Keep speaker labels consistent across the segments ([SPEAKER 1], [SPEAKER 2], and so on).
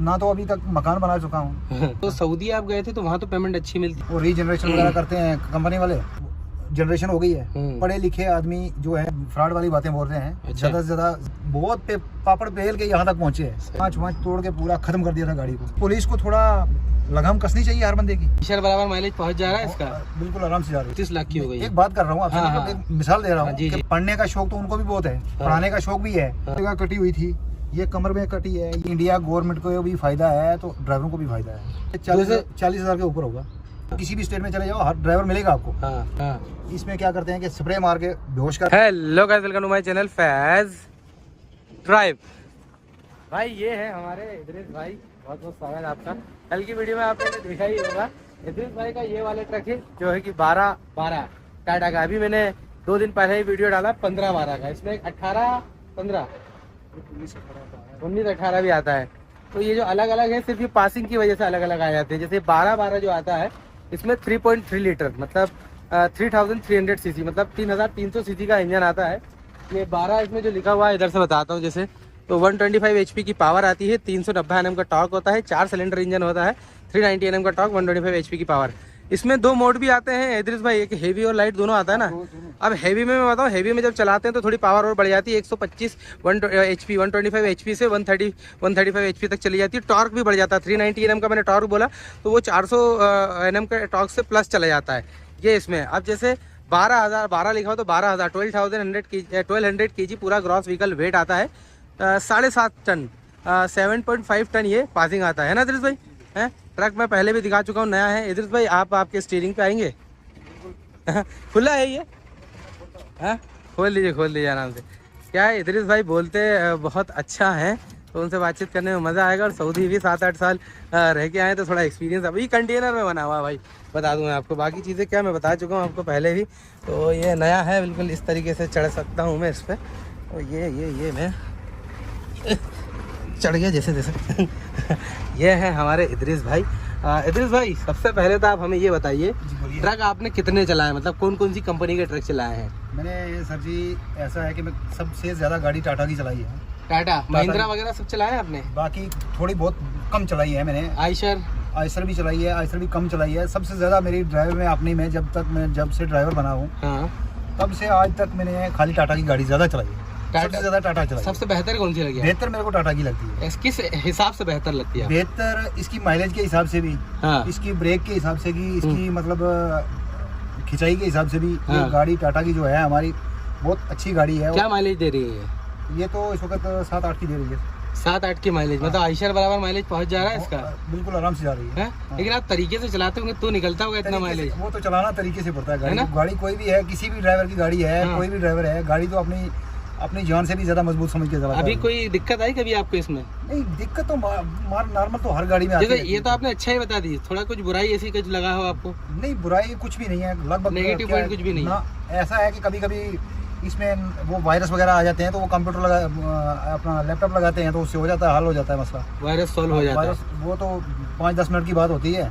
[SPEAKER 1] ना तो अभी तक मकान बना चुका हूँ।
[SPEAKER 2] तो सऊदी आप गए थे तो वहाँ तो पेमेंट अच्छी मिलती
[SPEAKER 1] वो रीजनरेशन वगैरह करते हैं कंपनी वाले, जनरेशन हो गई है। पढ़े लिखे आदमी जो है फ्रॉड वाली बातें बोल रहे हैं।
[SPEAKER 2] अच्छा।
[SPEAKER 1] ज्यादा से ज्यादा बहुत पापड़ पेल के यहाँ तक पहुँचे हैं। पाँच तोड़ के पूरा खत्म कर दिया था गाड़ी को। पुलिस को थोड़ा लगाम कसनी चाहिए हर बंदे की।
[SPEAKER 2] है। बराबर माइलेज पहुँच जा रहा है इसका?
[SPEAKER 1] बिल्कुल आराम से जा रही है।
[SPEAKER 2] 30 लाख की हो गई है।
[SPEAKER 1] एक बात कर रहा हूँ आपसे,
[SPEAKER 2] हाँ,
[SPEAKER 1] मतलब एक मिसाल दे रहा हूँ कि पढ़ने का शौक तो उनको भी बहुत है, पढ़ाने का शौक भी है। जगह कटी हुई थी, ये कमर में कटी है। इंडिया गवर्नमेंट को भी फायदा है तो ड्राइवरों को भी फायदा है। 40,000 के ऊपर होगा। किसी भी स्टेट में चले जाओ हर ड्राइवर मिलेगा आपको।
[SPEAKER 2] हाँ।
[SPEAKER 1] इसमें क्या करते हैं कि स्प्रे मार के बेहोश कर।
[SPEAKER 2] Hello guys, welcome to my channel Faiz Drive. भाई ये है हमारे इदरीस भाई, बहुत बहुत स्वागत है आपका। कल की वीडियो में आपने देखा ही होगा, इदरीस भाई का ये वाला ट्रक है जो है कि 12 टाटा का। अभी मैंने 2 दिन पहले ही वीडियो डाला 15-12 का। इसमें 18-15 19-18 भी आता है। तो ये जो अलग अलग है सिर्फ ये पासिंग की वजह से अलग अलग आ जाते हैं। जैसे 12 जो आता है इसमें 3.3 लीटर मतलब 3300 सीसी मतलब 3300 सीसी का इंजन आता है। ये 12 इसमें जो लिखा हुआ है इधर से बताता हूँ। जैसे तो 125 HP की पावर आती है, 390 Nm का टॉर्क होता है, 4 सिलेंडर इंजन होता है, 390 Nm का टॉर्क, 125 HP की पावर। इसमें 2 मोड भी आते हैं इदरीस भाई, एक हेवी और लाइट दोनों आता है ना। अब हेवी में मैं बताऊँ, हेवी में जब चलाते हैं तो थोड़ी पावर और बढ़ जाती है। 125 HP 125 HP से 135 HP तक चली जाती है। टॉर्क भी बढ़ जाता है। 390 Nm का मैंने टॉर्क बोला तो वो 400 Nm का टॉर्क से प्लस चला जाता है ये इसमें। अब जैसे 12 लिखा हो तो 12,000 1200 kg पूरा ग्रॉस व्हीकल वेट आता है। 7.5 टन 7.5 टन ये पासिंग आता है ना इदरीस भाई। है ट्रक मैं पहले भी दिखा चुका हूँ, नया है। इदरीस भाई आप आपके स्टीयरिंग पे आएंगे? खुला है ये? हाँ खोल लीजिए आराम से। क्या है इदरीस भाई बोलते बहुत अच्छा है, तो उनसे बातचीत करने में मज़ा आएगा। और सऊदी भी 7-8 साल रह के आए तो थोड़ा एक्सपीरियंस। अभी कंटेनर में बना हुआ भाई, बता दूँ मैं आपको। बाकी चीज़ें क्या मैं बता चुका हूँ आपको पहले भी। तो ये नया है बिल्कुल, इस तरीके से चढ़ सकता हूँ मैं इस पर। और ये मैं चढ़ गया जैसे ये है हमारे इदरीस भाई। इदरीस भाई सबसे पहले तो आप हमें ये बताइए, ट्रक आपने कितने चलाए, मतलब कौन सी कंपनी के ट्रक चलाए हैं?
[SPEAKER 1] मैंने सर जी ऐसा है कि मैं सबसे ज्यादा गाड़ी टाटा की चलाई है।
[SPEAKER 2] टाटा महिंद्रा वगैरह सब चलाए आपने?
[SPEAKER 1] बाकी थोड़ी बहुत कम चलाई है मैंने। आइशर भी चलाई है, आइशर भी कम चलाई है। सबसे ज्यादा मेरी ड्राइवर में अपनी में जब से ड्राइवर बना हूँ तब से आज तक मैंने खाली टाटा की गाड़ी ज्यादा चलाई है। सबसे ज्यादा टाटा चलाई।
[SPEAKER 2] सबसे बेहतर कौन सी लगी है?
[SPEAKER 1] बेहतर मेरे को टाटा की लगती है।
[SPEAKER 2] किस हिसाब से बेहतर लगती है?
[SPEAKER 1] बेहतर इसकी माइलेज के हिसाब से भी, इसकी ब्रेक के हिसाब से भी, इसकी मतलब खिंचाई के हिसाब से भी। ये गाड़ी टाटा की जो है हमारी बहुत अच्छी गाड़ी है।
[SPEAKER 2] क्या माइलेज दे रही है
[SPEAKER 1] ये? तो इस वक्त 7-8 की दे रही है।
[SPEAKER 2] 7-8 की माइलेज मतलब आइशर बराबर माइलेज पहुंच जा रहा है इसका?
[SPEAKER 1] बिल्कुल आराम से जा रही है।
[SPEAKER 2] लेकिन आप तरीके से चलाते होंगे तो निकलता होगा इतना माइलेज।
[SPEAKER 1] वो तो चलाना तरीके से पड़ता है। गाड़ी कोई भी है, किसी भी ड्राइवर की गाड़ी है, कोई भी ड्राइवर है, गाड़ी तो अपनी जान से भी ज्यादा मजबूत समझ के चलाता है।
[SPEAKER 2] अभी कोई दिक्कत आई कभी आपको इसमें?
[SPEAKER 1] नहीं, दिक्कत तो नॉर्मल तो हर गाड़ी में आती है।
[SPEAKER 2] ये तो आपने अच्छा ही बता दी। थोड़ा कुछ बुराई ऐसी कुछ लगा हो आपको?
[SPEAKER 1] नहीं, बुराई कुछ भी नहीं है, लगभग
[SPEAKER 2] नेगेटिव पॉइंट कुछ भी नहीं
[SPEAKER 1] ना। ऐसा है कि कभी कभी इसमें वो वायरस वगैरह आ जाते हैं तो वो कंप्यूटर अपना लैपटॉप लगाते हैं तो उससे हो जाता है, हल हो जाता है मसला।
[SPEAKER 2] वायरस सॉल्व हो जाता है।
[SPEAKER 1] वो तो 5-10 मिनट की बात होती है।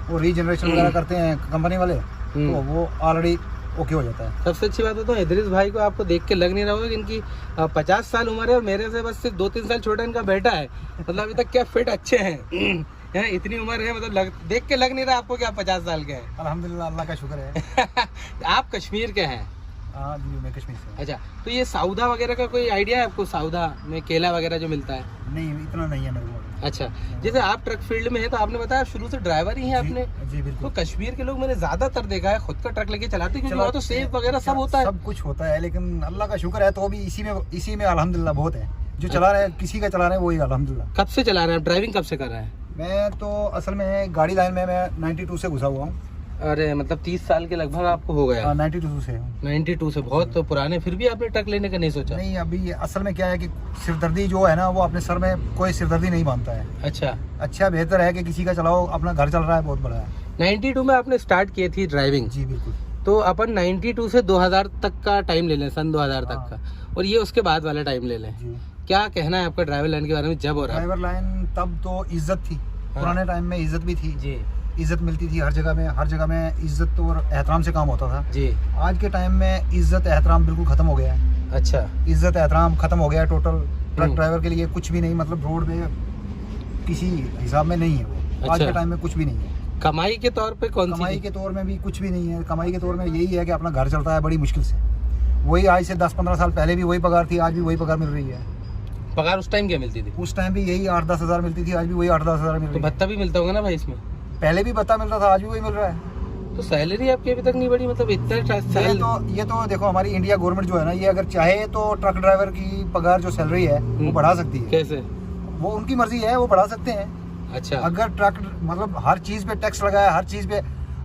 [SPEAKER 1] वो रीजनरेशन वगैरह करते हैं कंपनी वाले तो वो ऑलरेडी ओके हो जाता है।
[SPEAKER 2] सबसे अच्छी बात है इदरीस भाई को आपको देख के लग नहीं रहा होगा कि इनकी 50 साल उम्र है और मेरे से बस सिर्फ 2-3 साल छोटा इनका बेटा है। मतलब अभी तक क्या फिट अच्छे हैं। इतनी उम्र है, मतलब देख के लग नहीं रहा आपको कि आप 50 साल के हैं।
[SPEAKER 1] अल्हम्दुलिल्लाह, अल्लाह का शुक्र है।
[SPEAKER 2] आप कश्मीर के हैं?
[SPEAKER 1] हाँ जी, मैं कश्मीर से।
[SPEAKER 2] अच्छा, तो ये सऊदा वगैरह का कोई आइडिया है आपको? सऊदा में केला वगैरह जो मिलता है?
[SPEAKER 1] नहीं, इतना नहीं है मेरे को।
[SPEAKER 2] अच्छा, जैसे आप ट्रक फील्ड में है तो आपने बताया शुरू से ड्राइवर ही है आपने।
[SPEAKER 1] जी बिल्कुल।
[SPEAKER 2] तो कश्मीर के लोग मैंने ज्यादातर देखा है खुद का ट्रक लेके चलाते हैं, क्योंकि वहाँ तो सेफ वगैरह सब होता है।
[SPEAKER 1] सब कुछ होता है, लेकिन अल्लाह का शुक्र है तो भी इसी में अल्हम्दुलिल्लाह बहुत है। जो चला रहे हैं, किसी का चला रहे हैं, वही अल्हम्दुलिल्लाह।
[SPEAKER 2] कब से चला रहे हैं? ड्राइविंग कब से कर रहे हैं?
[SPEAKER 1] मैं तो असल में गाड़ी लाइन में मैं 92 से घुसा हुआ हूँ।
[SPEAKER 2] अरे मतलब 30 साल के लगभग आपको हो गया?
[SPEAKER 1] 92 से।
[SPEAKER 2] 92 से बहुत तो पुराने, फिर भी आपने ट्रक लेने का नहीं सोचा?
[SPEAKER 1] नहीं, अभी असल में क्या है कि सिरदर्दी जो है ना, वो अपने सर में कोई सिरदर्दी नहीं बांधता है। अच्छा बेहतर है कि किसी का चलाओ, अपना घर चल रहा है, बहुत बड़ा है।
[SPEAKER 2] 92 में आपने स्टार्ट की थी ड्राइविंग?
[SPEAKER 1] जी बिल्कुल।
[SPEAKER 2] तो अपन 92 से 2000 तक का टाइम ले लें, सन 2000 तक का, और ये उसके बाद वाला टाइम ले लें। क्या कहना है आपका ड्राइवर लाइन के बारे में? जब हो रहा है
[SPEAKER 1] ड्राइवर लाइन, तब तो इज्जत थी। पुराने टाइम में इज्जत भी थी जी, इज्जत मिलती थी हर जगह में इज्जत और एहतराम से काम होता था जी। आज के टाइम में इज्जत एहतराम बिल्कुल खत्म हो गया है। अच्छा, इज्जत एहतराम खत्म हो गया है टोटल। ट्रक ड्राइवर के लिए कुछ भी नहीं, मतलब रोड में किसी हिसाब में नहीं है वो। आज
[SPEAKER 2] अच्छा।
[SPEAKER 1] के टाइम में कुछ भी नहीं है।
[SPEAKER 2] कमाई के तौर पे कौन सी
[SPEAKER 1] कमाई
[SPEAKER 2] चीज़?
[SPEAKER 1] के तौर में भी कुछ भी नहीं है। कमाई के तौर में यही है कि अपना घर चलता है बड़ी मुश्किल से। वही आज से 10-15 साल पहले भी वही पगार थी, आज भी वही पगार मिल रही है।
[SPEAKER 2] पगार उस टाइम क्या मिलती थी?
[SPEAKER 1] उस टाइम भी यही 8-10 हज़ार मिलती थी, आज भी वही 8-10 हज़ार मिल
[SPEAKER 2] तो
[SPEAKER 1] रही है।
[SPEAKER 2] भत्ता भी मिलता होगा ना भाई इसमें?
[SPEAKER 1] पहले भी भत्ता मिलता था, आज भी वही मिल रहा है।
[SPEAKER 2] तो सैलरी आपकी अभी तक नहीं बढ़ी, मतलब इतना
[SPEAKER 1] ये तो देखो, हमारी इंडिया गवर्नमेंट जो है ना, ये अगर चाहे तो ट्रक ड्राइवर की पगार जो सैलरी है वो बढ़ा सकती है।
[SPEAKER 2] कैसे?
[SPEAKER 1] वो उनकी मर्जी है, वो बढ़ा सकते हैं।
[SPEAKER 2] अच्छा।
[SPEAKER 1] अगर ट्रक मतलब हर चीज़ पे टैक्स लगा है, हर चीज़ पे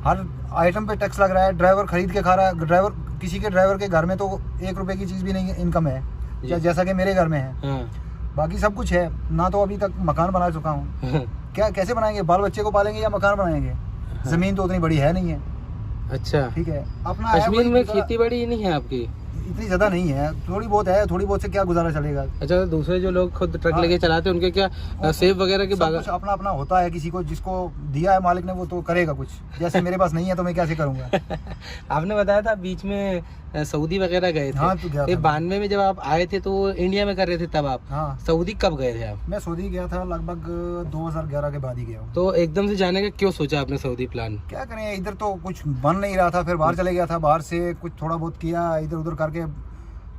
[SPEAKER 1] हर आइटम पे टैक्स लग रहा है, ड्राइवर खरीद के खा रहा है। ड्राइवर किसी के ड्राइवर के घर में तो 1 रुपए की चीज़ भी नहीं इनकम है, जैसा कि मेरे घर में है।
[SPEAKER 2] हाँ।
[SPEAKER 1] बाकी सब कुछ है ना। तो अभी तक मकान बना चुका हूँ। क्या कैसे बनाएंगे? बाल बच्चे को पालेंगे या मकान बनाएंगे? ज़मीन तो उतनी बड़ी है नहीं है।
[SPEAKER 2] अच्छा।
[SPEAKER 1] ठीक है, अपना है
[SPEAKER 2] कश्मीर
[SPEAKER 1] वही
[SPEAKER 2] में
[SPEAKER 1] गुजारा-
[SPEAKER 2] खेती बाड़ी नहीं है आपकी?
[SPEAKER 1] इतनी ज़्यादा नहीं है, थोड़ी बहुत है। थोड़ी बहुत से क्या गुजारा चलेगा?
[SPEAKER 2] अच्छा, तो दूसरे जो लोग खुद ट्रक
[SPEAKER 1] हाँ।
[SPEAKER 2] लेके चलाते हैं उनके क्या सेब वगैरह के
[SPEAKER 1] सब
[SPEAKER 2] बागान?
[SPEAKER 1] कुछ अपना अपना होता है। किसी को जिसको दिया है मालिक ने वो तो करेगा कुछ। जैसे मेरे पास नहीं है तो मैं कैसे करूँगा?
[SPEAKER 2] आपने बताया था बीच में सऊदी वगैरह गए थे।
[SPEAKER 1] हाँ, तो गया था।
[SPEAKER 2] 92 में जब आप आए थे तो इंडिया में कर रहे थे तब आप।
[SPEAKER 1] हाँ,
[SPEAKER 2] सऊदी कब गए थे आप?
[SPEAKER 1] मैं सऊदी गया था लगभग 2011 के बाद ही गया हूँ।
[SPEAKER 2] तो एकदम से जाने का क्यों सोचा आपने सऊदी प्लान?
[SPEAKER 1] क्या करें, इधर तो कुछ बन नहीं रहा था, फिर बाहर चले गया था। बाहर से कुछ थोड़ा बहुत किया, इधर उधर करके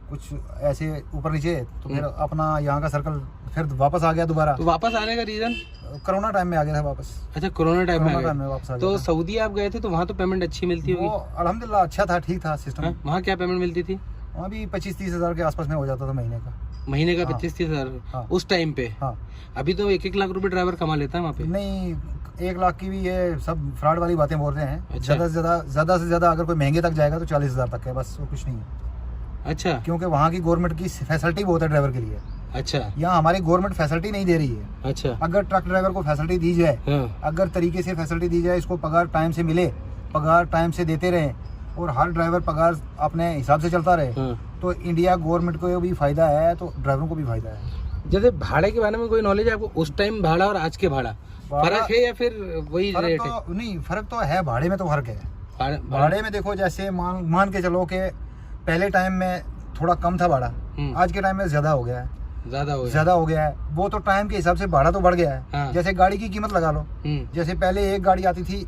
[SPEAKER 1] कुछ ऐसे ऊपर नीचे, तो फिर अपना यहाँ का सर्कल फिर वापस आ गया दोबारा।
[SPEAKER 2] तो वापस आने का रीजन?
[SPEAKER 1] कोरोना टाइम में आ गया था वापस।
[SPEAKER 2] अच्छा, कोरोना टाइम में आ
[SPEAKER 1] कोरोना टाइम
[SPEAKER 2] गए।
[SPEAKER 1] में वापस आ
[SPEAKER 2] तो
[SPEAKER 1] गया था।
[SPEAKER 2] सऊदी आप गए थे तो वहाँ तो पेमेंट अच्छी मिलती
[SPEAKER 1] वो
[SPEAKER 2] होगी?
[SPEAKER 1] अल्हम्दुलिल्लाह अच्छा था, ठीक था सिस्टम।
[SPEAKER 2] हाँ? वहाँ क्या पेमेंट मिलती थी?
[SPEAKER 1] वहाँ भी 25-30 हज़ार के आसपास में हो जाता था महीने का।
[SPEAKER 2] महीने का
[SPEAKER 1] हाँ।
[SPEAKER 2] 25-30 हजार
[SPEAKER 1] हाँ।
[SPEAKER 2] उस टाइम पे?
[SPEAKER 1] हाँ,
[SPEAKER 2] अभी तो 1-1 लाख रुपए ड्राइवर कमा लेता है वहाँ पे।
[SPEAKER 1] नहीं 1 लाख की भी ये सब फ्रॉड वाली बातें बोल रहे हैं।
[SPEAKER 2] अच्छा।
[SPEAKER 1] ज़्यादा से ज़्यादा अगर कोई महंगे तक जाएगा तो 40 हज़ार तक है, बस और कुछ नहीं है।
[SPEAKER 2] अच्छा।
[SPEAKER 1] क्योंकि वहाँ की गवर्नमेंट की फैसिलिटी बहुत है ड्राइवर के लिए।
[SPEAKER 2] अच्छा।
[SPEAKER 1] यहाँ हमारी गवर्नमेंट फैसिलिटी नहीं दे रही है।
[SPEAKER 2] अच्छा।
[SPEAKER 1] अगर ट्रक ड्राइवर को फैसिलिटी दी जाए,
[SPEAKER 2] हाँ।
[SPEAKER 1] अगर तरीके से फैसिलिटी दी जाए, इसको पगार टाइम से मिले, पगार टाइम से देते रहें और हर ड्राइवर पगार अपने हिसाब से चलता रहे,
[SPEAKER 2] हाँ।
[SPEAKER 1] तो इंडिया गवर्नमेंट को भी फ़ायदा है, तो ड्राइवरों को भी फ़ायदा है।
[SPEAKER 2] जैसे भाड़े के बारे में कोई नॉलेज है आपको? उस टाइम भाड़ा और आज के भाड़ा फर्क है या फिर वही
[SPEAKER 1] फर्क
[SPEAKER 2] रेट है?
[SPEAKER 1] तो नहीं, फर्क तो है, भाड़े में तो फर्क है।
[SPEAKER 2] भाड़ा
[SPEAKER 1] भाड़े में देखो, जैसे मान के चलो कि पहले टाइम में थोड़ा कम था भाड़ा, आज के टाइम में ज़्यादा हो गया है। ज़्यादा हो गया है। वो तो टाइम के हिसाब से भाड़ा तो बढ़ गया है।
[SPEAKER 2] हाँ।
[SPEAKER 1] जैसे गाड़ी की कीमत लगा लो, जैसे पहले एक गाड़ी आती थी,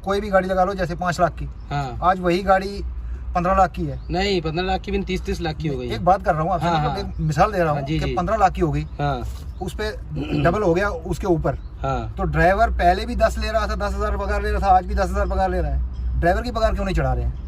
[SPEAKER 1] कोई भी गाड़ी लगा लो, जैसे 5 लाख की,
[SPEAKER 2] हाँ।
[SPEAKER 1] आज वही गाड़ी 15 लाख की है।
[SPEAKER 2] नहीं, 15 लाख की भी 30-30 लाख की हो गई है।
[SPEAKER 1] एक बात कर रहा हूँ आपसे,
[SPEAKER 2] हाँ,
[SPEAKER 1] मतलब
[SPEAKER 2] हाँ।
[SPEAKER 1] एक मिसाल दे रहा हूँ
[SPEAKER 2] हाँ, जी,
[SPEAKER 1] कि
[SPEAKER 2] जी।
[SPEAKER 1] 15 लाख की हो गई,
[SPEAKER 2] हाँ।
[SPEAKER 1] उस पे डबल हो गया उसके ऊपर।
[SPEAKER 2] हाँ।
[SPEAKER 1] तो ड्राइवर पहले भी 10 ले रहा था, 10,000 पगार ले रहा था, आज भी 10,000 पगार ले रहा है। ड्राइवर की पगार क्यों नहीं चढ़ा रहे हैं?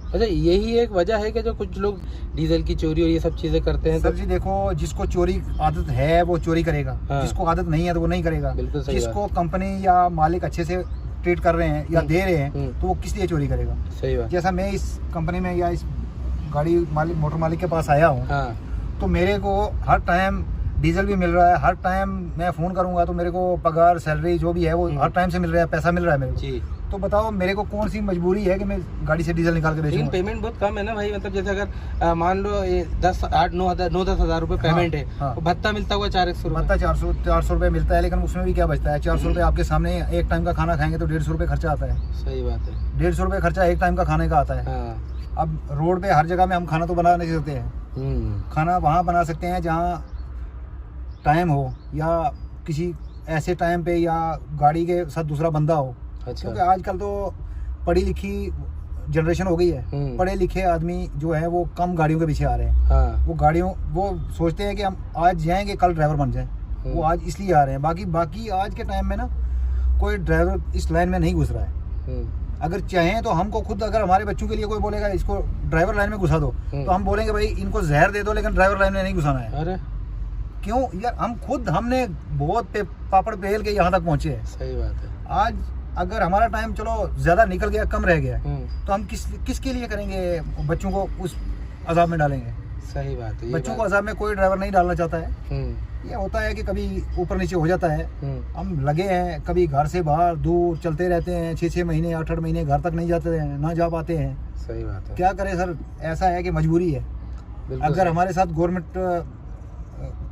[SPEAKER 2] अच्छा, यही एक वजह है कि जो कुछ लोग डीजल की चोरी और ये सब चीजें करते हैं।
[SPEAKER 1] सर जी देखो, जिसको चोरी आदत है वो चोरी करेगा,
[SPEAKER 2] हाँ।
[SPEAKER 1] जिसको आदत नहीं है तो वो नहीं करेगा।
[SPEAKER 2] बिल्कुल सही
[SPEAKER 1] जिसको कंपनी या मालिक अच्छे से ट्रीट कर रहे हैं या दे रहे हैं, तो वो किस लिए चोरी करेगा?
[SPEAKER 2] सही बात।
[SPEAKER 1] जैसा मैं इस कंपनी में या इस गाड़ी मालिक मोटर मालिक के पास आया हूँ,
[SPEAKER 2] हाँ।
[SPEAKER 1] तो मेरे को हर टाइम डीजल भी मिल रहा है, हर टाइम मैं फ़ोन करूँगा तो मेरे को पगार सैलरी जो भी है वो हर टाइम से मिल रहा है, पैसा मिल रहा है मेरे को।
[SPEAKER 2] जी।
[SPEAKER 1] तो बताओ मेरे को कौन सी मजबूरी है कि मैं गाड़ी से डीजल निकाल के
[SPEAKER 2] लेकिन
[SPEAKER 1] बेचूंगा?
[SPEAKER 2] पेमेंट बहुत कम है ना भाई, मतलब जैसे अगर मान लो ये 10-8-9-10 हज़ार रुपए पेमेंट है,
[SPEAKER 1] हाँ।
[SPEAKER 2] तो भत्ता मिलता हुआ 400 रुपए।
[SPEAKER 1] भत्ता 400 रुपये मिलता है, लेकिन उसमें भी क्या बचता है? 400 रुपये आपके सामने एक टाइम का खाना खाएंगे तो 150 रुपये खर्चा आता है।
[SPEAKER 2] सही बात है।
[SPEAKER 1] 150 रुपये खर्चा एक टाइम का खाने का आता है।
[SPEAKER 2] हाँ।
[SPEAKER 1] अब रोड पे हर जगह में हम खाना तो बना नहीं सकते हैं। खाना वहाँ बना सकते हैं जहाँ टाइम हो, या किसी ऐसे टाइम पे, या गाड़ी के साथ दूसरा बंदा हो।
[SPEAKER 2] अच्छा।
[SPEAKER 1] क्योंकि आजकल तो पढ़ी लिखी जनरेशन हो गई है। पढ़े लिखे आदमी जो है वो कम गाड़ियों के पीछे आ रहे हैं।
[SPEAKER 2] हाँ।
[SPEAKER 1] वो सोचते हैं कि हम आज जाएंगे कल ड्राइवर बन जाएं। वो आज इसलिए आ रहे हैं। बाकी आज के टाइम में ना कोई ड्राइवर इस लाइन में नहीं घुस रहा है। अगर चाहें तो हमको खुद, अगर हमारे बच्चों के लिए कोई बोलेगा इसको ड्राइवर लाइन में घुसा दो, तो हम बोलेंगे भाई इनको जहर दे दो, लेकिन ड्राइवर लाइन में नहीं घुसाना है।
[SPEAKER 2] अरे
[SPEAKER 1] क्यों यार, हमने बहुत पापड़ पेल के यहाँ तक पहुँचे हैं।
[SPEAKER 2] सही बात है।
[SPEAKER 1] आज अगर हमारा टाइम चलो ज़्यादा निकल गया, कम रह गया, तो हम किसके लिए करेंगे? बच्चों को उस अजाब में डालेंगे।
[SPEAKER 2] सही बात है।
[SPEAKER 1] बच्चों को अजाब में कोई ड्राइवर नहीं डालना चाहता है। ये होता है कि कभी ऊपर नीचे हो जाता है। हम लगे हैं, कभी घर से बाहर दूर चलते रहते हैं, 6-6 महीने 8-8 महीने घर तक नहीं जाते हैं, ना जा पाते हैं।
[SPEAKER 2] सही बात है।
[SPEAKER 1] क्या करें सर, ऐसा है कि मजबूरी है। अगर हमारे साथ गवर्नमेंट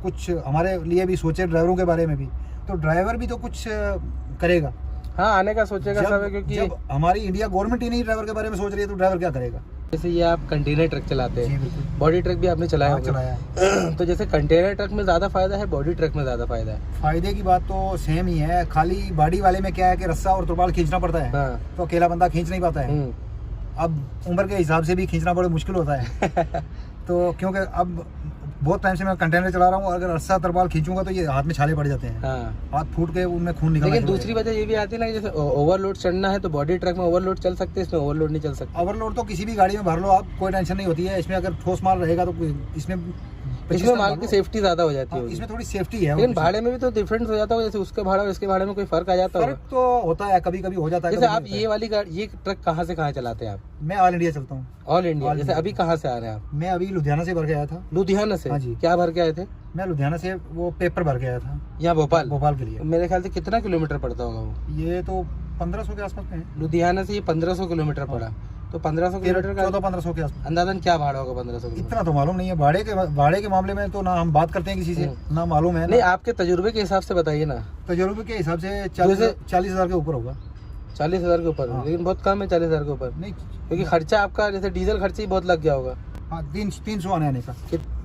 [SPEAKER 1] कुछ हमारे लिए भी सोचे, ड्राइवरों के बारे में भी, तो ड्राइवर भी तो कुछ करेगा।
[SPEAKER 2] हाँ, आने का सोचेगा सब है, क्योंकि
[SPEAKER 1] जब हमारी इंडिया गवर्नमेंट ही नहीं ड्राइवर के बारे में सोच रही है तो ड्राइवर क्या करेगा?
[SPEAKER 2] जैसे ये आप कंटेनर ट्रक चलाते
[SPEAKER 1] जी
[SPEAKER 2] हैं,
[SPEAKER 1] बिल्कुल।
[SPEAKER 2] बॉडी ट्रक भी आपने चलाया
[SPEAKER 1] हाँ,
[SPEAKER 2] होगा।
[SPEAKER 1] चलाया है।
[SPEAKER 2] तो जैसे कंटेनर ट्रक में ज़्यादा फायदा है, बॉडी ट्रक में ज़्यादा फायदा है?
[SPEAKER 1] फायदे की बात तो सेम ही है, खाली बाडी वाले में क्या है कि रस्सा और तुरपाल खींचना पड़ता है,
[SPEAKER 2] हाँ।
[SPEAKER 1] तो अकेला बंदा खींच नहीं पाता है। अब उम्र के हिसाब से भी खींचना बड़ा मुश्किल होता है। तो क्योंकि अब बहुत टाइम से मैं कंटेनर चला रहा हूँ, अगर रस्सा तरपाल खींचूंगा तो ये हाथ में छाले पड़ जाते हैं,
[SPEAKER 2] हाँ।
[SPEAKER 1] हाथ फूट के उनमें खून निकलना।
[SPEAKER 2] लेकिन दूसरी वजह ये भी आती है ना कि जैसे ओवरलोड चढ़ना है तो बॉडी ट्रक में ओवरलोड चल सकते हैं, इसमें ओवरलोड नहीं चल सकता।
[SPEAKER 1] ओवरलोड तो किसी भी गाड़ी में भर लो आप, कोई टेंशन नहीं होती है। इसमें अगर ठोस माल रहेगा तो इसमें
[SPEAKER 2] माल की सेफ्टी ज्यादा हो जाती है।
[SPEAKER 1] इसमें थोड़ी सेफ्टी है।
[SPEAKER 2] लेकिन भाड़े में भी तो डिफरेंस हो जाता होगा, जैसे उसके भाड़ा और इसके भाड़े में कोई फर्क आ जाता होगा?
[SPEAKER 1] फर्क तो होता है, कभी कभी हो जाता है।
[SPEAKER 2] जैसे आप ये वाली गाड़ी, ये ट्रक कहाँ से कहाँ चलाते हैं आप?
[SPEAKER 1] मैं ऑल इंडिया चलता हूँ।
[SPEAKER 2] All India? जैसे अभी कहाँ से आ रहे हैं आप?
[SPEAKER 1] मैं अभी लुधियाना से भर के आया था।
[SPEAKER 2] लुधियाना से?
[SPEAKER 1] हाँ जी।
[SPEAKER 2] क्या भर के आए थे?
[SPEAKER 1] मैं लुधियाना से वो पेपर भर के आया था
[SPEAKER 2] यहाँ भोपाल
[SPEAKER 1] के लिए।
[SPEAKER 2] मेरे ख्याल से कितना किलोमीटर पड़ता होगा वो?
[SPEAKER 1] ये तो 1500 के आसपास में है।
[SPEAKER 2] लुधियाना से ये 1500 किलोमीटर पड़ा, तो 1500 किलोमीटर का
[SPEAKER 1] 1400-1500 के आसपास।
[SPEAKER 2] अंदाजन क्या भाड़ा होगा 1500?
[SPEAKER 1] इतना तो मालूम नहीं है, भाड़े के मामले में तो ना हम बात करते हैं किसी से, ना मालूम है।
[SPEAKER 2] नहीं, आपके तजुर्बे के हिसाब से बताइए ना।
[SPEAKER 1] तजुर्बे के हिसाब से 40,000 के ऊपर होगा।
[SPEAKER 2] 40,000 के ऊपर?
[SPEAKER 1] हाँ।
[SPEAKER 2] लेकिन बहुत कम है 40,000 के ऊपर,
[SPEAKER 1] नहीं
[SPEAKER 2] क्योंकि खर्चा आपका जैसे डीजल खर्चा ही बहुत लग गया होगा।
[SPEAKER 1] हाँ, 300 आने का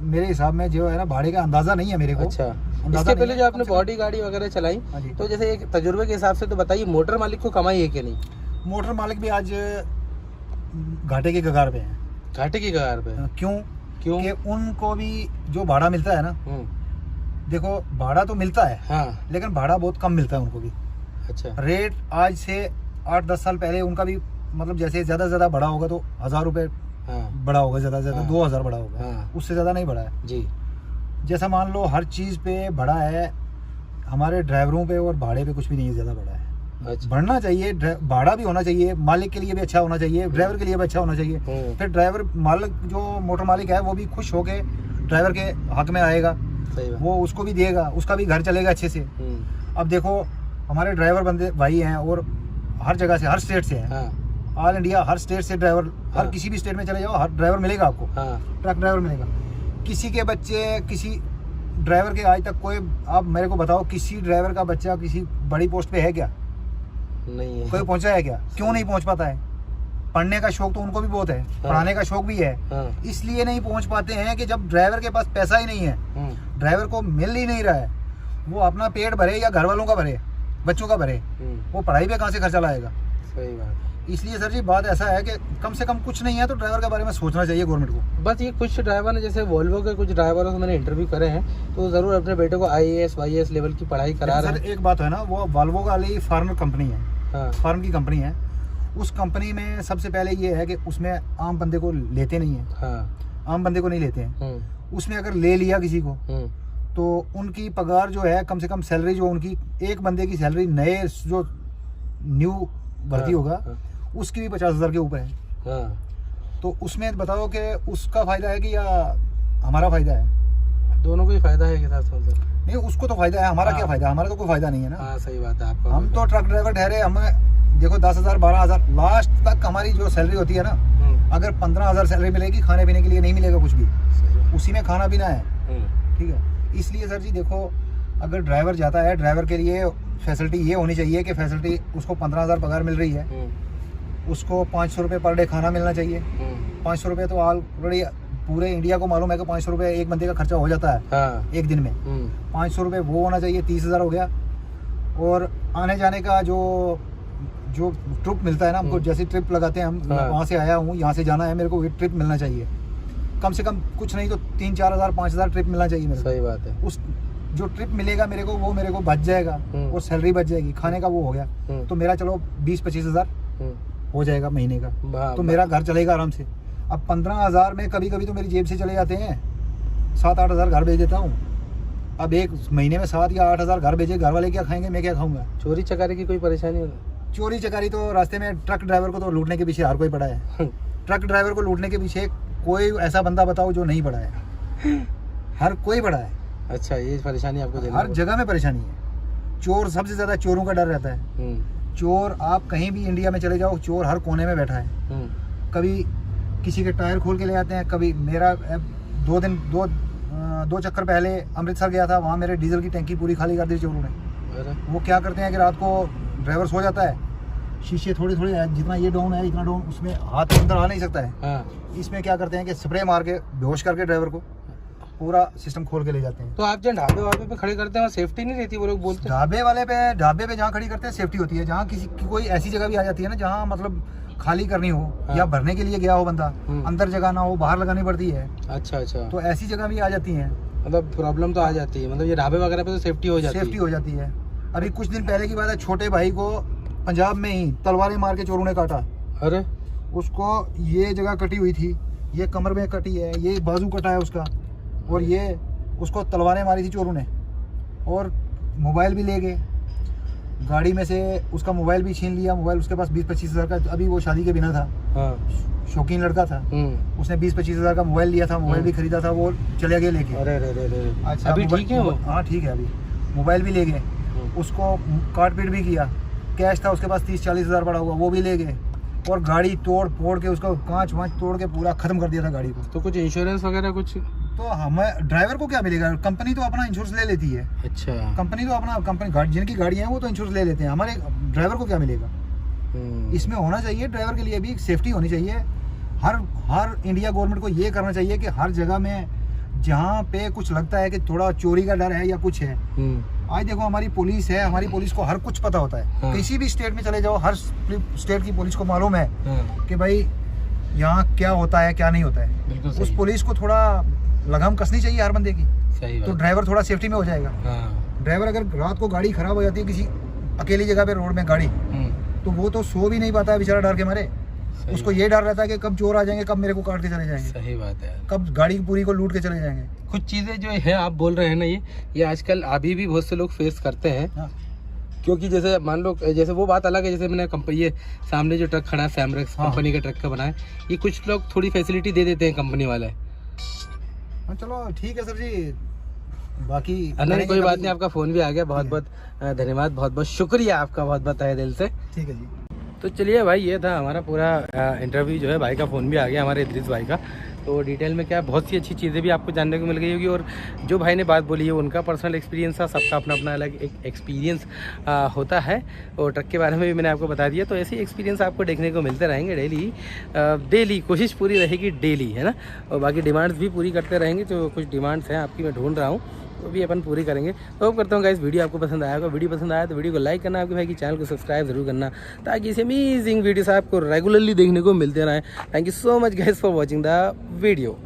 [SPEAKER 1] मेरे हिसाब में जो है ना, भाड़े का अंदाजा नहीं है मेरे को।
[SPEAKER 2] अच्छा,
[SPEAKER 1] अंदाजा
[SPEAKER 2] इसके
[SPEAKER 1] नहीं
[SPEAKER 2] पहले
[SPEAKER 1] है।
[SPEAKER 2] जो आपने बॉडी गाड़ी वगैरह चलाई,
[SPEAKER 1] हाँ जी।
[SPEAKER 2] तो जैसे एक तजुर्बे के हिसाब से तो बताइए, मोटर मालिक को कमाई है कि नहीं?
[SPEAKER 1] मोटर मालिक भी आज घाटे के कगार पे है।
[SPEAKER 2] घाटे की कगार पे?
[SPEAKER 1] क्यों?
[SPEAKER 2] क्यों?
[SPEAKER 1] कि उनको भी जो भाड़ा मिलता है ना, देखो भाड़ा तो मिलता है,
[SPEAKER 2] हाँ।
[SPEAKER 1] लेकिन भाड़ा बहुत कम मिलता है उनको भी।
[SPEAKER 2] अच्छा।
[SPEAKER 1] रेट आज से 8-10 साल पहले उनका भी मतलब जैसे ज्यादा से ज्यादा बढ़ा होगा तो 1000 रुपए
[SPEAKER 2] हाँ।
[SPEAKER 1] बढ़ा होगा, ज्यादा से ज्यादा
[SPEAKER 2] हाँ।
[SPEAKER 1] 2000 बढ़ा होगा,
[SPEAKER 2] हाँ।
[SPEAKER 1] उससे ज्यादा नहीं बढ़ा है।
[SPEAKER 2] जी।
[SPEAKER 1] जैसा मान लो हर चीज पे बढ़ा है, हमारे ड्राइवरों पे और भाड़े पे कुछ भी नहीं है, ज्यादा बढ़ा है।
[SPEAKER 2] अच्छा।
[SPEAKER 1] बढ़ना चाहिए, भाड़ा भी होना चाहिए, मालिक के लिए भी अच्छा होना चाहिए, ड्राइवर के लिए भी अच्छा होना चाहिए। फिर ड्राइवर मालिक जो मोटर मालिक है वो भी खुश होके ड्राइवर के हक में आएगा,
[SPEAKER 2] सही बात।
[SPEAKER 1] वो उसको भी देगा, उसका भी घर चलेगा अच्छे से। अब देखो हमारे ड्राइवर बंदे भाई हैं और हर जगह से, हर स्टेट से हैं।
[SPEAKER 2] हाँ।
[SPEAKER 1] ऑल इंडिया हर स्टेट से ड्राइवर, हर
[SPEAKER 2] हाँ।
[SPEAKER 1] किसी भी स्टेट में चले जाओ हर ड्राइवर मिलेगा आपको।
[SPEAKER 2] हाँ।
[SPEAKER 1] ट्रक ड्राइवर मिलेगा। किसी के बच्चे, किसी ड्राइवर के आज तक कोई, आप मेरे को बताओ किसी ड्राइवर का बच्चा किसी बड़ी पोस्ट पे है क्या?
[SPEAKER 2] नहीं है।
[SPEAKER 1] कोई पहुंचा है क्या? क्यों नहीं पहुंच पाता है? पढ़ने का शौक तो उनको भी बहुत है, पढ़ाने का शौक भी है, इसलिए नहीं पहुंच पाते हैं कि जब ड्राइवर के पास पैसा ही नहीं है, ड्राइवर को मिल ही नहीं रहा है, वो अपना पेट भरे या घर वालों का भरे, बच्चों का भरे, वो पढ़ाई पे कहाँ से खर्चा लाएगा?
[SPEAKER 2] सही बात।
[SPEAKER 1] इसलिए सर जी बात ऐसा है कि कम से कम कुछ नहीं है तो ड्राइवर के बारे में सोचना चाहिए गवर्नमेंट को।
[SPEAKER 2] बस ये कुछ ड्राइवर ने, जैसे वोल्वो के कुछ ड्राइवरों से मैंने इंटरव्यू करे हैं, तो ज़रूर अपने बेटे को IAS YAS लेवल की पढ़ाई करा रहे हैं।
[SPEAKER 1] सर एक बात है ना, वो वोल्वो वाली फार्मर कंपनी है।
[SPEAKER 2] हाँ।
[SPEAKER 1] फार्म की कंपनी है। उस कंपनी में सबसे पहले ये है कि उसमें आम बंदे को लेते नहीं है।
[SPEAKER 2] हाँ।
[SPEAKER 1] आम बंदे को नहीं लेते हैं। उसमें अगर ले लिया किसी को तो उनकी पगार जो है, कम से कम सैलरी जो उनकी, एक बंदे की सैलरी नए जो न्यू भर्ती होगा उसकी भी 50,000 के ऊपर है। तो उसमें बताओ कि उसका फायदा है कि या हमारा फायदा है?
[SPEAKER 2] दोनों को ही फायदा है के साथ साथ।
[SPEAKER 1] नहीं, उसको तो फायदा है, हमारा क्या फायदा? हमारा तो कोई फायदा नहीं है ना।
[SPEAKER 2] हाँ, सही बात है आपका।
[SPEAKER 1] हम तो ट्रक ड्राइवर ठहरे, हमें देखो 10,000 12,000 लास्ट तक हमारी जो सैलरी होती है ना, अगर 15,000 सैलरी मिलेगी, खाने पीने के लिए नहीं मिलेगा कुछ भी, उसी में खाना पीना है। ठीक है, इसलिए सर जी देखो, अगर ड्राइवर जाता है, ड्राइवर के लिए फैसिलिटी ये होनी चाहिए कि फैसिलिटी उसको 15,000 पगार मिल रही है, उसको 500 रुपये पर डे खाना मिलना चाहिए। 500 रुपये तो ऑलरेडी पूरे इंडिया को मालूम है कि 500 रुपये एक बंदे का खर्चा हो जाता है। हाँ। एक दिन में 500 रुपये वो होना चाहिए, 30,000 हो गया। और आने जाने का जो ट्रिप मिलता है ना हमको, जैसे ट्रिप लगाते हैं हम,
[SPEAKER 2] हाँ।
[SPEAKER 1] वहाँ से आया हूँ, यहाँ से जाना है मेरे को, ट्रिप मिलना चाहिए कम से कम, कुछ नहीं तो 3-4 हज़ार 5,000 ट्रिप मिलना चाहिए मेरे को।
[SPEAKER 2] सही बात है। उस
[SPEAKER 1] जो ट्रिप मिलेगा मेरे को, वो मेरे को बच जाएगा और सैलरी बच जाएगी, खाने का वो हो गया तो मेरा चलो 20-25 हज़ार हो जाएगा महीने का, तो मेरा घर चलेगा आराम से। अब 15,000 में कभी कभी तो मेरी जेब से चले जाते हैं, 7-8 हज़ार घर भेज देता हूँ। अब एक महीने में 7 या 8 हज़ार घर भेजे, घर वाले क्या खाएंगे, मैं क्या खाऊंगा?
[SPEAKER 2] चोरी चकारी की कोई परेशानी हो? चोरी
[SPEAKER 1] चकारी तो रास्ते में, ट्रक ड्राइवर को तो लूटने के पीछे हर कोई पड़ा है। ट्रक ड्राइवर को लूटने के पीछे कोई ऐसा बंदा बताओ जो नहीं पड़ा है? हर कोई पड़ा है।
[SPEAKER 2] अच्छा, ये परेशानी आपको
[SPEAKER 1] हर जगह में परेशानी है। चोर, सबसे ज्यादा चोरों का डर रहता है। चोर आप कहीं भी इंडिया में चले जाओ, चोर हर कोने में बैठा है। कभी किसी के टायर खोल के ले आते हैं। कभी मेरा 2 चक्कर पहले अमृतसर गया था, वहाँ मेरे डीजल की टैंकी पूरी खाली कर दी चोरों ने। वो क्या करते हैं कि रात को ड्राइवर सो जाता है, शीशे थोड़ी थोड़ी है, जितना ये डाउन है इतना डाउन, उसमें हाथ अंदर आ नहीं सकता है।
[SPEAKER 2] हाँ।
[SPEAKER 1] इसमें क्या करते हैं कि स्प्रे मार के बेहोश करके ड्राइवर को पूरा सिस्टम खोल के ले जाते हैं।
[SPEAKER 2] तो आप जहाँ ढाबे वाबे पे खड़े करते हैं सेफ्टी नहीं रहती, वो लोग बोलते हैं?
[SPEAKER 1] ढाबे पे जहाँ खड़ी करते हैं सेफ्टी होती है। जहाँ किसी की कोई ऐसी जगह भी आ जाती है ना जहाँ मतलब खाली करनी हो,
[SPEAKER 2] हाँ।
[SPEAKER 1] या भरने के लिए गया हो बंदा, अंदर जगह ना हो, बाहर लगानी पड़ती है।
[SPEAKER 2] अच्छा अच्छा।
[SPEAKER 1] तो ऐसी जगह भी आ जाती है,
[SPEAKER 2] मतलब प्रॉब्लम तो आ जाती है, मतलब ये ढाबे वगैरह पे तो सेफ्टी हो जाती है।
[SPEAKER 1] सेफ्टी हो जाती है। अभी कुछ दिन पहले की बात है, छोटे भाई को पंजाब में ही तलवारें मार के चोरों ने काटा।
[SPEAKER 2] अरे
[SPEAKER 1] उसको ये जगह कटी हुई थी, ये कमर में कटी है, ये बाजू कटा है उसका, और ये उसको तलवारें मारी थी चोरों ने, और मोबाइल भी ले गए। गाड़ी में से उसका मोबाइल भी छीन लिया। मोबाइल उसके पास 20-25 हज़ार का, अभी वो शादी के बिना था।
[SPEAKER 2] हाँ।
[SPEAKER 1] शौकीन लड़का था। उसने 20-25 हज़ार का मोबाइल लिया था, मोबाइल भी खरीदा था, वो चले गए लेके।
[SPEAKER 2] अरे अरे अरे।
[SPEAKER 1] अच्छा,
[SPEAKER 2] अभी ठीक है वो?
[SPEAKER 1] हाँ ठीक है, अभी मोबाइल भी ले गए, उसको काट पीट भी किया। कैश था उसके पास 30-40 हज़ार पड़ा हुआ, वो भी ले गए, और गाड़ी तोड़ फोड़ के उसका कांच वाँच तोड़ के पूरा खत्म कर दिया था गाड़ी को।
[SPEAKER 2] तो कुछ इंश्योरेंस वगैरह कुछ?
[SPEAKER 1] तो हमें ड्राइवर को क्या मिलेगा? कंपनी तो अपना इंश्योरेंस ले लेती है।
[SPEAKER 2] अच्छा।
[SPEAKER 1] कंपनी तो अपना जिनकी गाड़ियाँ हैं वो तो इंश्योरेंस ले लेते हैं, हमारे ड्राइवर को क्या मिलेगा? इसमें होना चाहिए ड्राइवर के लिए भी सेफ्टी होनी चाहिए। हर इंडिया गवर्नमेंट को ये करना चाहिए कि हर जगह में जहाँ पे कुछ लगता है कि थोड़ा चोरी का डर है या कुछ है, आज देखो हमारी पुलिस है, हमारी पुलिस को हर कुछ पता होता है।
[SPEAKER 2] हाँ।
[SPEAKER 1] किसी भी स्टेट में चले जाओ, हर स्टेट की पुलिस को मालूम है
[SPEAKER 2] हाँ।
[SPEAKER 1] कि भाई यहाँ क्या होता है क्या नहीं होता है।
[SPEAKER 2] बिल्कुल
[SPEAKER 1] उस
[SPEAKER 2] सही।
[SPEAKER 1] पुलिस को थोड़ा लगाम कसनी चाहिए हर बंदे की,
[SPEAKER 2] सही
[SPEAKER 1] तो
[SPEAKER 2] बात।
[SPEAKER 1] ड्राइवर थोड़ा सेफ्टी में हो जाएगा।
[SPEAKER 2] हाँ।
[SPEAKER 1] ड्राइवर अगर रात को गाड़ी खराब हो जाती है किसी अकेली जगह पे रोड में गाड़ी, तो वो तो सो भी नहीं पाता है बेचारा डर के मारे। उसको ये डर रहता है कि कब चोर आ जाएंगे, कब मेरे को काट के चले जाएंगे,
[SPEAKER 2] सही बात है।
[SPEAKER 1] कब गाड़ी पूरी को लूट के चले जाएंगे।
[SPEAKER 2] कुछ चीज़ें जो है आप बोल रहे हैं ना, ये आजकल अभी भी बहुत से लोग फेस करते हैं।
[SPEAKER 1] हाँ।
[SPEAKER 2] क्योंकि जैसे मान लो, जैसे वो बात अलग है, जैसे मैंने कंपनी ये सामने जो ट्रक खड़ा है फैमरेक्स
[SPEAKER 1] हाँ।
[SPEAKER 2] कंपनी का ट्रक का बना है, ये कुछ लोग थोड़ी फैसिलिटी दे देते हैं कंपनी वाले।
[SPEAKER 1] हाँ चलो ठीक है सर जी, बाकी
[SPEAKER 2] नहीं कोई बात नहीं। आपका फ़ोन भी आ गया, बहुत बहुत धन्यवाद, बहुत बहुत शुक्रिया आपका, बहुत बहुत तहे दिल से।
[SPEAKER 1] ठीक है जी।
[SPEAKER 2] तो चलिए भाई, ये था हमारा पूरा इंटरव्यू जो है। भाई का फ़ोन भी आ गया, हमारे इद्रिस भाई का। तो डिटेल में क्या बहुत सी अच्छी चीज़ें भी आपको जानने को मिल गई होगी, और जो भाई ने बात बोली है उनका पर्सनल एक्सपीरियंस था। सबका अपना अपना अलग एक एक्सपीरियंस होता है, और ट्रक के बारे में भी मैंने आपको बता दिया। तो ऐसे एक्सपीरियंस आपको देखने को मिलते रहेंगे डेली कोशिश पूरी रहेगी डेली, है ना। और बाकी डिमांड्स भी पूरी करते रहेंगे। तो कुछ डिमांड्स हैं आपकी, मैं ढूंढ रहा हूँ, तो भी अपन पूरी करेंगे। तो होप करता हूँ गाइस वीडियो आपको पसंद आया होगा। वीडियो पसंद आया तो वीडियो को लाइक करना, आपके भाई की चैनल को सब्सक्राइब जरूर करना, ताकि इसे अमेजिंग वीडियोस आपको रेगुलरली देखने को मिलते रहें। Thank you so much guys for watching the video.